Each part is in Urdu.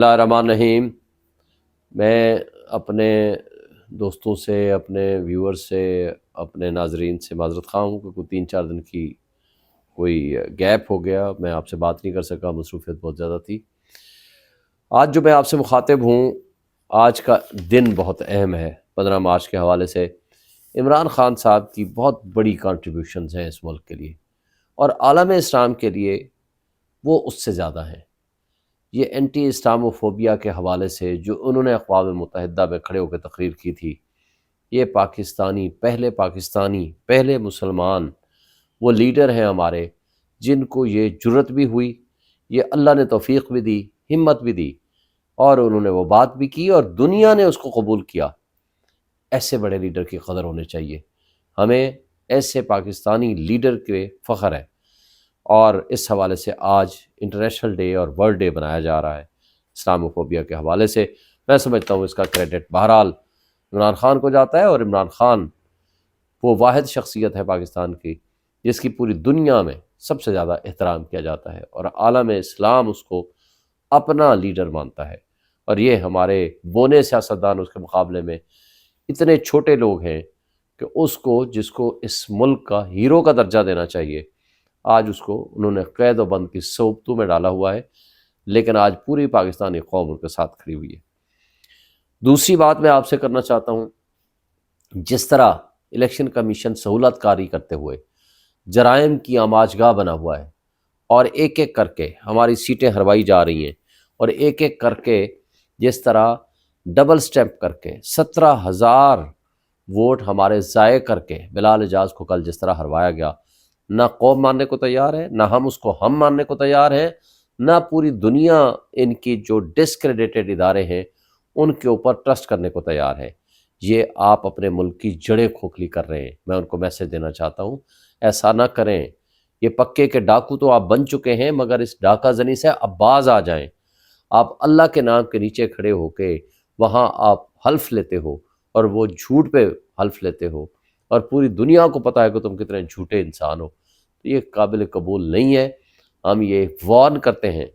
اللہ الرحمن الرحیم۔ میں اپنے دوستوں سے، اپنے ویور سے، اپنے ناظرین سے معذرت خواہ ہوں کہ کوئی 3-4 دن کی کوئی گیپ ہو گیا، میں آپ سے بات نہیں کر سکا، مصروفیت بہت زیادہ تھی۔ آج جو میں آپ سے مخاطب ہوں، آج کا دن بہت اہم ہے۔ 15 مارچ کے حوالے سے عمران خان صاحب کی بہت بڑی کنٹریبیوشنز ہیں اس ملک کے لیے، اور عالم اسلام کے لیے وہ اس سے زیادہ ہیں۔ یہ اینٹی اسلاموفوبیا کے حوالے سے جو انہوں نے اقوام متحدہ میں کھڑے ہو کے تقریر کی تھی، یہ پاکستانی پہلے مسلمان وہ لیڈر ہیں ہمارے جن کو یہ جرت بھی ہوئی، یہ اللہ نے توفیق بھی دی، ہمت بھی دی، اور انہوں نے وہ بات بھی کی اور دنیا نے اس کو قبول کیا۔ ایسے بڑے لیڈر کی قدر ہونی چاہیے، ہمیں ایسے پاکستانی لیڈر کے فخر ہے، اور اس حوالے سے آج انٹرنیشنل ڈے اور ورلڈ ڈے بنایا جا رہا ہے اسلاموفوبیا کے حوالے سے۔ میں سمجھتا ہوں اس کا کریڈٹ بہرحال عمران خان کو جاتا ہے، اور عمران خان وہ واحد شخصیت ہے پاکستان کی جس کی پوری دنیا میں سب سے زیادہ احترام کیا جاتا ہے، اور عالم اسلام اس کو اپنا لیڈر مانتا ہے۔ اور یہ ہمارے بونے سیاستدان اس کے مقابلے میں اتنے چھوٹے لوگ ہیں کہ جس کو اس ملک کا ہیرو کا درجہ دینا چاہیے، آج اس کو انہوں نے قید و بند کی صوبتوں میں ڈالا ہوا ہے، لیکن آج پوری پاکستانی قوم ان کے ساتھ کھڑی ہوئی ہے۔ دوسری بات میں آپ سے کرنا چاہتا ہوں، جس طرح الیکشن کمیشن سہولت کاری کرتے ہوئے جرائم کی آماجگاہ بنا ہوا ہے، اور ایک ایک کر کے ہماری سیٹیں ہروائی جا رہی ہیں، اور ایک ایک کر کے جس طرح ڈبل سٹیمپ کر کے 17,000 ووٹ ہمارے ضائع کر کے بلال اعجاز کو کل جس طرح ہروایا گیا، نہ قوم ماننے کو تیار ہے، نہ ہم اس کو ماننے کو تیار ہیں، نہ پوری دنیا ان کی جو ڈسکریڈیٹڈ ادارے ہیں ان کے اوپر ٹرسٹ کرنے کو تیار ہے۔ یہ آپ اپنے ملک کی جڑیں کھوکھلی کر رہے ہیں۔ میں ان کو میسج دینا چاہتا ہوں، ایسا نہ کریں۔ یہ پکے کے ڈاکو تو آپ بن چکے ہیں، مگر اس ڈاکہ زنی سے اب باز آ جائیں۔ آپ اللہ کے نام کے نیچے کھڑے ہو کے وہاں آپ حلف لیتے ہو، اور وہ جھوٹ پہ حلف لیتے ہو، اور پوری دنیا کو پتہ ہے کہ تم کتنے جھوٹے انسان ہو، تو یہ قابل قبول نہیں ہے۔ ہم یہ وارن کرتے ہیں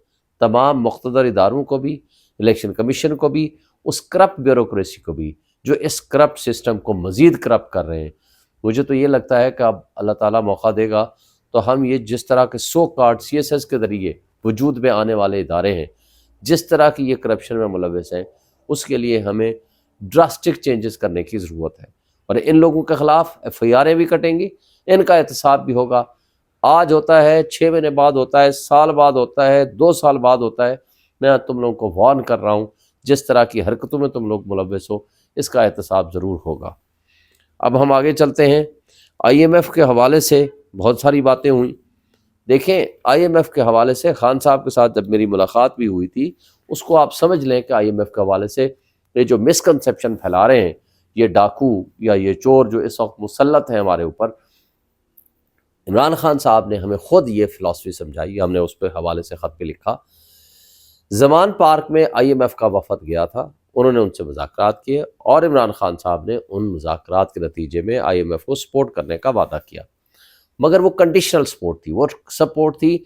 تمام مقتدر اداروں کو بھی، الیکشن کمیشن کو بھی، اس کرپٹ بیوروکریسی کو بھی جو اس کرپٹ سسٹم کو مزید کرپٹ کر رہے ہیں۔ مجھے تو یہ لگتا ہے کہ اب اللہ تعالیٰ موقع دے گا تو ہم یہ جس طرح کے سو کارڈ CSS کے ذریعے وجود میں آنے والے ادارے ہیں، جس طرح کی یہ کرپشن میں ملوث ہیں، اس کے لیے ہمیں ڈراسٹک چینجز کرنے کی ضرورت ہے، اور ان لوگوں کے خلاف FIR بھی کٹیں گی، ان کا احتساب بھی ہوگا۔ آج ہوتا ہے، 6 مہینے بعد ہوتا ہے، سال بعد ہوتا ہے، 2 سال بعد ہوتا ہے۔ میں تم لوگوں کو وارن کر رہا ہوں، جس طرح کی حرکتوں میں تم لوگ ملوث ہو، اس کا احتساب ضرور ہوگا۔ اب ہم آگے چلتے ہیں۔ IMF کے حوالے سے بہت ساری باتیں ہوئیں۔ دیکھیں، IMF کے حوالے سے خان صاحب کے ساتھ جب میری ملاقات بھی ہوئی تھی، اس کو آپ سمجھ لیں کہ IMF کے حوالے سے یہ جو مسکنسیپشن پھیلا رہے ہیں یہ ڈاکو یا یہ چور جو اس وقت مسلط ہیں ہمارے اوپر، عمران خان صاحب نے ہمیں خود یہ فلسفی سمجھائی، ہم نے اس پہ حوالے سے خط پہ لکھا۔ زمان پارک میں IMF کا وفد گیا تھا، انہوں نے ان سے مذاکرات کیے، اور عمران خان صاحب نے ان مذاکرات کے نتیجے میں IMF کو سپورٹ کرنے کا وعدہ کیا، مگر وہ کنڈیشنل سپورٹ تھی۔ وہ سپورٹ تھی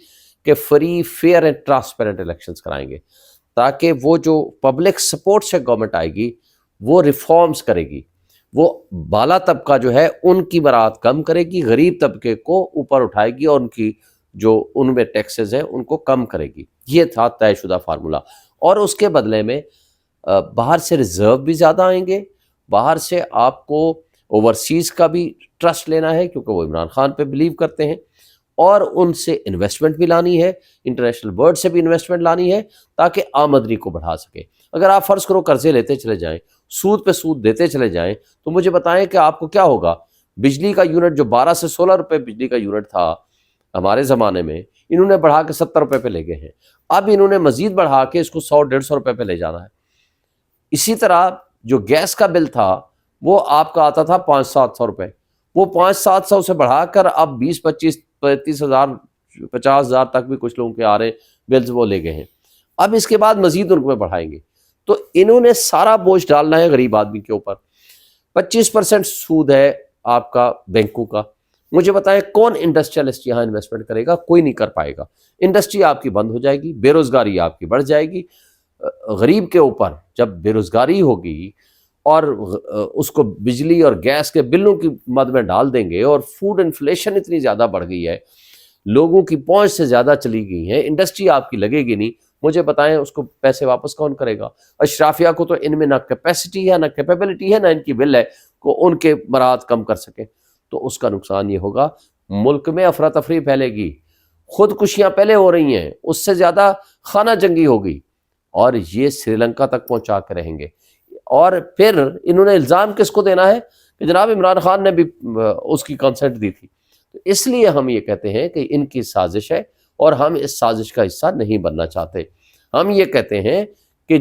کہ free, fair and transparent elections کرائیں گے، تاکہ وہ جو پبلک سپورٹ سے گورنمنٹ آئے گی وہ ریفارمز کرے گی، وہ بالا طبقہ جو ہے ان کی برات کم کرے گی، غریب طبقے کو اوپر اٹھائے گی، اور ان کی جو ان میں ٹیکسز ہیں ان کو کم کرے گی۔ یہ تھا طے شدہ فارمولہ، اور اس کے بدلے میں باہر سے ریزرو بھی زیادہ آئیں گے، باہر سے آپ کو اوورسیز کا بھی ٹرسٹ لینا ہے کیونکہ وہ عمران خان پہ بلیو کرتے ہیں، اور ان سے انویسٹمنٹ بھی لانی ہے، انٹرنیشنل ورلڈ سے بھی انویسٹمنٹ لانی ہے تاکہ آمدنی کو بڑھا سکے۔ اگر آپ فرض کرو قرضے لیتے چلے جائیں، سود پہ سود دیتے چلے جائیں، تو مجھے بتائیں کہ آپ کو کیا ہوگا۔ بجلی کا یونٹ جو 12 سے 16 روپے بجلی کا یونٹ تھا ہمارے زمانے میں، انہوں نے بڑھا کے 70 روپے پہ لے گئے ہیں، اب انہوں نے مزید بڑھا کے اس کو 100-150 روپے پہ لے جانا ہے۔ اسی طرح جو گیس کا بل تھا وہ آپ کا آتا تھا 500-700 روپے، وہ 500-700 سے بڑھا کر اب 20-25-30 ہزار 50 ہزار تک بھی کچھ لوگوں کے آ رہے بلز وہ لے گئے ہیں۔ اب اس کے بعد مزید ان کو بڑھائیں گے، تو انہوں نے سارا بوجھ ڈالنا ہے غریب آدمی کے اوپر۔ 25% سود ہے آپ کا بینکوں کا۔ مجھے بتائیں کون انڈسٹریلسٹ یہاں انویسٹمنٹ کرے گا؟ کوئی نہیں کر پائے گا۔ انڈسٹری آپ کی بند ہو جائے گی، بے روزگاری آپ کی بڑھ جائے گی، غریب کے اوپر جب بے روزگاری ہوگی اور اس کو بجلی اور گیس کے بلوں کی مد میں ڈال دیں گے، اور فوڈ انفلیشن اتنی زیادہ بڑھ گئی ہے، لوگوں کی پہنچ سے زیادہ چلی گئی ہے، انڈسٹری آپ کی لگے گی نہیں، مجھے بتائیں اس کو پیسے واپس کون کرے گا؟ اشرافیہ کو تو ان میں نہ کیپیسٹی ہے، نہ کیپیبلٹی ہے، نہ ان کی ول ہے کہ ان کے مراد کم کر سکیں، تو اس کا نقصان یہ ہوگا ملک میں افراتفری پھیلے گی، خودکشیاں پہلے ہو رہی ہیں، اس سے زیادہ خانہ جنگی ہوگی، اور یہ سری لنکا تک پہنچا کے رہیں گے۔ اور پھر انہوں نے الزام کس کو دینا ہے کہ جناب عمران خان نے بھی اس کی کنسنٹ دی تھی۔ تو اس لیے ہم یہ کہتے ہیں کہ ان کی سازش ہے، اور ہم اس سازش کا حصہ نہیں بننا چاہتے۔ ہم یہ کہتے ہیں کہ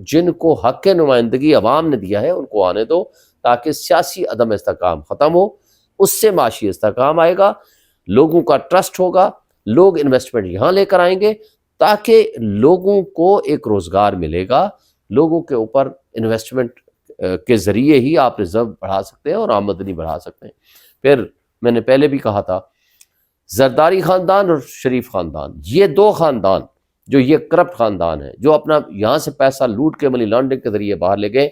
جن کو حق نمائندگی عوام نے دیا ہے ان کو آنے دو، تاکہ سیاسی عدم استحکام ختم ہو، اس سے معاشی استحکام آئے گا، لوگوں کا ٹرسٹ ہوگا، لوگ انویسٹمنٹ یہاں لے کر آئیں گے، تاکہ لوگوں کو ایک روزگار ملے گا، لوگوں کے اوپر انویسٹمنٹ کے ذریعے ہی آپ ریزرو بڑھا سکتے ہیں اور آمدنی بڑھا سکتے ہیں۔ پھر میں نے پہلے بھی کہا تھا، زرداری خاندان اور شریف خاندان، یہ دو خاندان جو یہ کرپٹ خاندان ہے، جو اپنا یہاں سے پیسہ لوٹ کے منی لانڈرنگ کے ذریعے باہر لے گئے،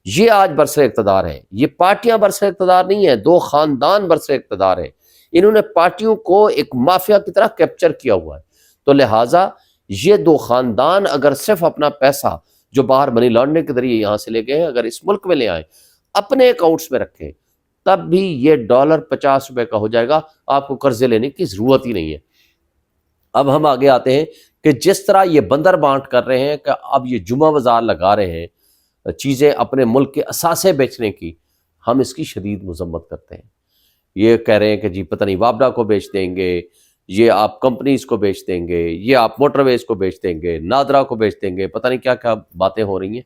یہ آج برسر اقتدار ہیں۔ یہ پارٹیاں برسر اقتدار نہیں ہیں، دو خاندان برسر اقتدار ہیں۔ انہوں نے پارٹیوں کو ایک مافیا کی طرح کیپچر کیا ہوا ہے، تو لہٰذا یہ دو خاندان اگر صرف اپنا پیسہ جو باہر منی لانڈرنگ کے ذریعے یہاں سے لے گئے ہیں اگر اس ملک میں لے آئیں، اپنے اکاؤنٹس میں رکھیں، تب بھی یہ ڈالر 50 روپے کا ہو جائے گا، آپ کو قرضے لینے کی ضرورت ہی نہیں ہے۔ اب ہم آگے آتے ہیں کہ جس طرح یہ بندر بانٹ کر رہے ہیں کہ اب یہ جمعہ بازار لگا رہے ہیں چیزیں اپنے ملک کے اثاثے بیچنے کی، ہم اس کی شدید مذمت کرتے ہیں۔ یہ کہہ رہے ہیں کہ جی پتہ نہیں وابڈا کو بیچ دیں گے، یہ آپ کمپنیز کو بیچ دیں گے، یہ آپ موٹر ویز کو بیچ دیں گے، نادرا کو بیچ دیں گے، پتہ نہیں کیا کیا باتیں ہو رہی ہیں۔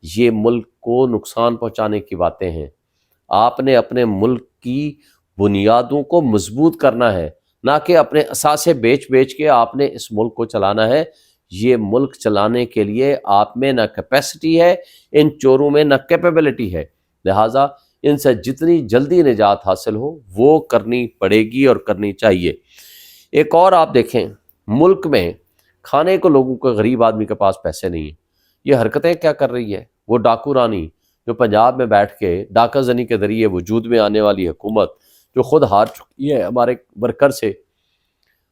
یہ ملک کو نقصان پہنچانے کی باتیں ہیں۔ آپ نے اپنے ملک کی بنیادوں کو مضبوط کرنا ہے، نہ کہ اپنے اثاثے بیچ بیچ کے آپ نے اس ملک کو چلانا ہے۔ یہ ملک چلانے کے لیے آپ میں نہ کیپیسٹی ہے، ان چوروں میں نہ کیپیبلٹی ہے، لہٰذا ان سے جتنی جلدی نجات حاصل ہو وہ کرنی پڑے گی اور کرنی چاہیے۔ ایک اور آپ دیکھیں، ملک میں کھانے کو لوگوں کو، غریب آدمی کے پاس پیسے نہیں ہیں، یہ حرکتیں کیا کر رہی ہے؟ وہ ڈاکو رانی جو پنجاب میں بیٹھ کے ڈاکہ زنی کے ذریعے وجود میں آنے والی حکومت جو خود ہار چکی ہے ہمارے ورکر سے،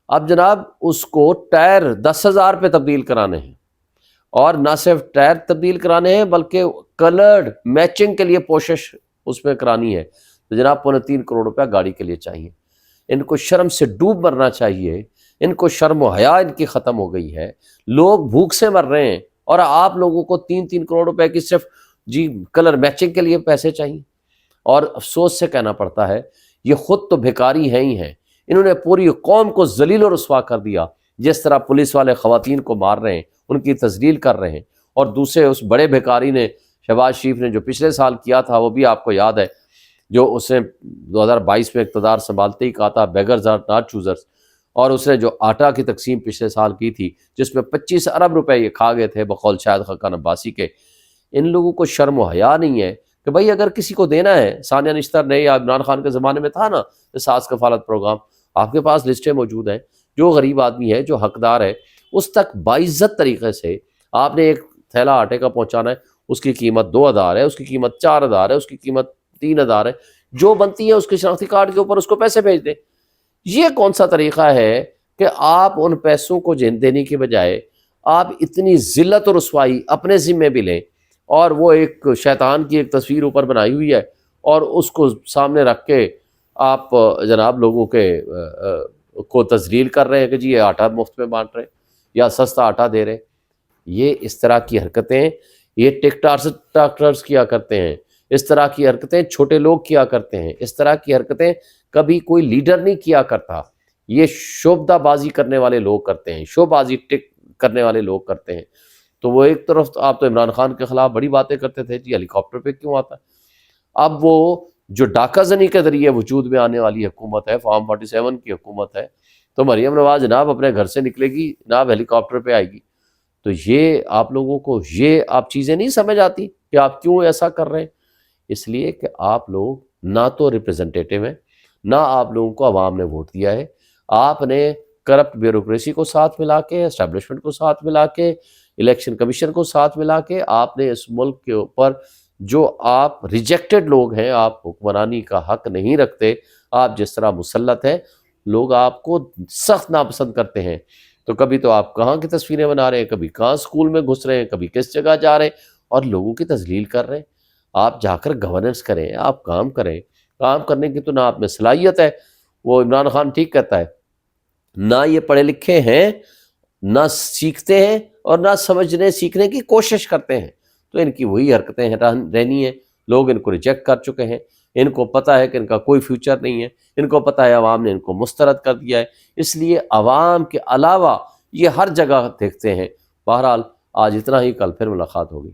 اب جناب اس کو ٹائر 10,000 پہ تبدیل کرانے ہیں، اور نہ صرف ٹائر تبدیل کرانے ہیں بلکہ کلرڈ میچنگ کے لیے کوشش اس میں کرانی ہے، تو جناب 3.25 کروڑ روپیہ گاڑی کے لیے چاہیے۔ ان کو شرم سے ڈوب مرنا چاہیے، ان کو شرم و حیا ان کی ختم ہو گئی ہے، لوگ بھوک سے مر رہے ہیں، اور آپ لوگوں کو 3 کروڑ روپے کی صرف جی کلر میچنگ کے لیے پیسے چاہیے۔ اور افسوس سے کہنا پڑتا ہے یہ خود تو بھیکاری ہیں ہی ہیں، انہوں نے پوری قوم کو ذلیل و رسوا کر دیا، جس طرح پولیس والے خواتین کو مار رہے ہیں، ان کی تذلیل کر رہے ہیں، اور دوسرے اس بڑے بھیکاری نے، شہباز شریف نے جو پچھلے سال کیا تھا وہ بھی آپ کو یاد ہے، جو اس نے 2022 میں اقتدار سنبھالتے ہی کہا تھا بیگرز آر ناٹ چوزرز، اور اس نے جو آٹا کی تقسیم پچھلے سال کی تھی جس میں 25 ارب روپے یہ کھا گئے تھے بقول شاہد خاقان عباسی کے۔ ان لوگوں کو شرم و حیا نہیں ہے کہ بھائی اگر کسی کو دینا ہے، ثانیہ نشتر نے یا عمران خان کے زمانے میں تھا نا ساز کفالت پروگرام، آپ کے پاس لسٹیں موجود ہیں، جو غریب آدمی ہے جو حقدار ہے اس تک باعزت طریقے سے آپ نے ایک تھیلا آٹے کا پہنچانا ہے، اس کی قیمت 2,000 ہے، اس کی قیمت 4,000 ہے، اس کی قیمت 3,000 ہے، جو بنتی ہے اس کے شناختی کارڈ کے اوپر اس کو پیسے بھیج دیں۔ یہ کون سا طریقہ ہے کہ آپ ان پیسوں کو دینے کے بجائے آپ اتنی ذلت و رسوائی اپنے ذمے بھی لیں، اور وہ ایک شیطان کی ایک تصویر اوپر بنائی ہوئی ہے اور اس کو سامنے رکھ کے آپ جناب لوگوں کے کو تذلیل کر رہے ہیں کہ جی یہ آٹا مفت میں بانٹ رہے یا سستا آٹا دے رہے۔ یہ اس طرح کی حرکتیں یہ ٹکٹارز کیا کرتے ہیں، اس طرح کی حرکتیں چھوٹے لوگ کیا کرتے ہیں، اس طرح کی حرکتیں کبھی کوئی لیڈر نہیں کیا کرتا، یہ شعبدہ بازی کرنے والے لوگ کرتے ہیں، شو بازی کرنے والے لوگ کرتے ہیں۔ تو وہ ایک طرف آپ تو عمران خان کے خلاف بڑی باتیں کرتے تھے، جی ہیلی کاپٹر پہ کیوں آتا ہے؟ اب وہ جو ڈاکہ زنی کے ذریعے وجود میں آنے والی حکومت ہے، فارم 47 کی حکومت ہے، تو مریم نواز جناب اپنے گھر سے نکلے گی، جناب ہیلی کاپٹر پہ آئے گی۔ تو یہ آپ لوگوں کو یہ آپ چیزیں نہیں سمجھ آتی کہ آپ کیوں ایسا کر رہے ہیں؟ اس لیے کہ آپ لوگ نہ تو ریپرزنٹیٹیو ہیں، نہ آپ لوگوں کو عوام نے ووٹ دیا ہے، آپ نے کرپٹ بیوروکریسی کو ساتھ ملا کے، اسٹیبلشمنٹ کو ساتھ ملا کے، الیکشن کمیشن کو ساتھ ملا کے آپ نے اس ملک کے اوپر جو آپ ریجیکٹڈ لوگ ہیں، آپ حکمرانی کا حق نہیں رکھتے، آپ جس طرح مسلط ہیں، لوگ آپ کو سخت ناپسند کرتے ہیں، تو کبھی تو آپ کہاں کی تصویریں بنا رہے ہیں، کبھی کہاں اسکول میں گھس رہے ہیں، کبھی کس جگہ جا رہے ہیں اور لوگوں کی تذلیل کر رہے ہیں۔ آپ جا کر گورننس کریں، آپ کام کریں، کام کرنے کی تو نہ آپ میں صلاحیت ہے۔ وہ عمران خان ٹھیک کہتا ہے، نہ یہ پڑھے لکھے ہیں، نہ سیکھتے ہیں اور نہ سمجھنے سیکھنے کی کوشش کرتے ہیں، تو ان کی وہی حرکتیں رہنی ہیں۔ لوگ ان کو ریجیکٹ کر چکے ہیں، ان کو پتہ ہے کہ ان کا کوئی فیوچر نہیں ہے، ان کو پتہ ہے عوام نے ان کو مسترد کر دیا ہے، اس لیے عوام کے علاوہ یہ ہر جگہ دیکھتے ہیں۔ بہرحال آج اتنا ہی، کل پھر ملاقات ہوگی۔